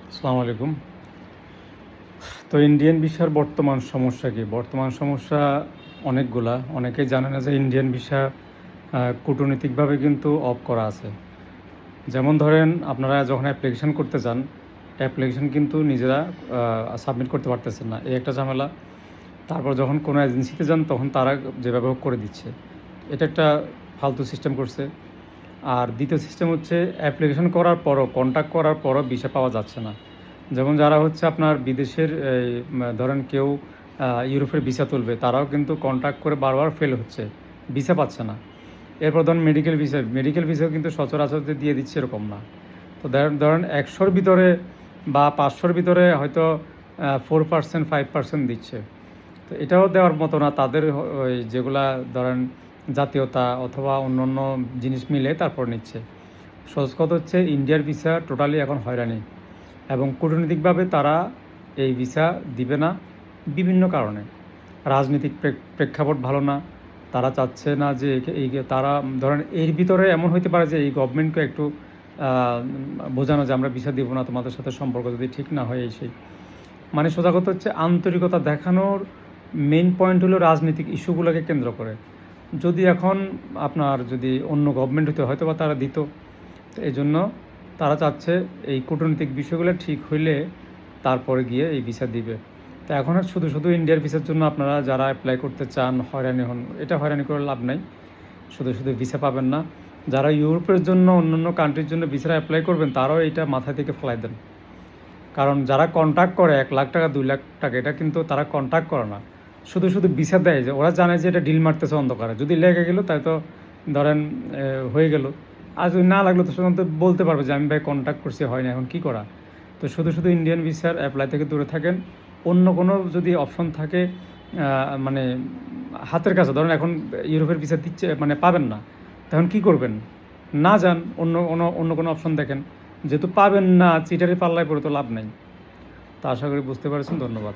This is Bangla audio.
আসসালামু আলাইকুম। তো ইন্ডিয়ান ভিসার বর্তমান সমস্যা কি? বর্তমান সমস্যা অনেকগুলা। অনেকেই জানে না যে ইন্ডিয়ান ভিসা কূটনীতিকভাবে কিন্তু অফ করা আছে। যেমন ধরেন আপনারা যখন অ্যাপ্লিকেশন করতে যান, অ্যাপ্লিকেশন কিন্তু নিজেরা সাবমিট করতে পারতেছেন না। এই একটা ঝামেলা। তারপর যখন কোনো এজেন্সিতে যান তখন তারা যেভাবে হোক করে দিচ্ছে। এটা একটা ফালতু সিস্টেম করছে। আর দ্বিতীয় সিস্টেম হচ্ছে অ্যাপ্লিকেশন করার পরও, কন্ট্যাক্ট করার পরও ভিসা পাওয়া যাচ্ছে না। যেমন যারা হচ্ছে আপনার বিদেশের ধরেন কেউ ইউরোপের ভিসা তুলবে, তারাও কিন্তু কন্ট্যাক্ট করে বারবার ফেল হচ্ছে, ভিসা পাচ্ছে না। এরপর ধরেন মেডিকেল ভিসাও কিন্তু সচরাচর যে দিয়ে দিচ্ছে এরকম না। তো ধরেন 100-র ভিতরে বা 500-র ভিতরে হয়তো 4%, 5% দিচ্ছে। তো এটাও দেওয়ার মতো না। তাদের ওই যেগুলা ধরেন জাতীয়তা অথবা অন্য অন্য জিনিস মিলে তারপর নিচ্ছে। সহজ কথা হচ্ছে ইন্ডিয়ার ভিসা টোটালি এখন হয়রানি, এবং কূটনৈতিকভাবে তারা এই ভিসা দিবে না বিভিন্ন কারণে। রাজনৈতিক প্রেক্ষাপট ভালো না, তারা চাচ্ছে না যে এই তারা ধরেন এর ভিতরে এমন হইতে পারে যে এই গভর্নমেন্টকে একটু বোঝানো যে আমরা ভিসা দিব না, তোমাদের সাথে সম্পর্ক যদি ঠিক না হয় এই সেই। মানে সোজা কথা হচ্ছে আন্তরিকতা দেখানোর মেইন পয়েন্ট হলো রাজনৈতিক ইস্যুগুলোকে কেন্দ্র করে। যদি এখন আপনার যদি অন্য গভর্নমেন্ট হতে হয়তো বা তারা দিত। তো এই জন্য তারা চাচ্ছে এই কূটনৈতিক বিষয়গুলো ঠিক হইলে তারপরে গিয়ে এই ভিসা দিবে। তো এখন আর শুধু শুধু ইন্ডিয়ার ভিসার জন্য আপনারা যারা অ্যাপ্লাই করতে চান হয়রানি হন, এটা হয়রানি করে লাভ নাই। শুধু শুধু ভিসা পাবেন না। যারা ইউরোপের জন্য অন্যান্য কান্ট্রির জন্য ভিসা অ্যাপ্লাই করবেন তারাও এটা মাথা থেকে ফেলাই দেন। কারণ যারা কন্ট্যাক্ট করে 1 লাখ টাকা 2 লাখ টাকা, এটা কিন্তু তারা কন্ট্যাক্ট করে না, শুধু শুধু ভিসা দেয়। যে ওরা জানে যে এটা ডিল মারতেছে অন্ধকারে, যদি লেগে গেলো তাই তো ধরেন হয়ে গেল। আর যদি না লাগলো তো সাধারণত বলতে পারবে যে আমি ভাই কন্ট্যাক্ট করছি, হয় না, এখন কী করা। তো শুধু শুধু ইন্ডিয়ান ভিসার অ্যাপ্লাই থেকে দূরে থাকেন। অন্য কোনো যদি অপশন থাকে মানে হাতের কাছে, ধরেন এখন ইউরোপের ভিসা দিচ্ছে মানে পাবেন না, তখন কী করবেন? না যান, অন্য অন্য অন্য কোনো অপশন দেখেন। যেহেতু পাবেন না, চিটারি পাল্লায় পড়ে তো লাভ নেই। তা আশা করি বুঝতে পারছেন। ধন্যবাদ।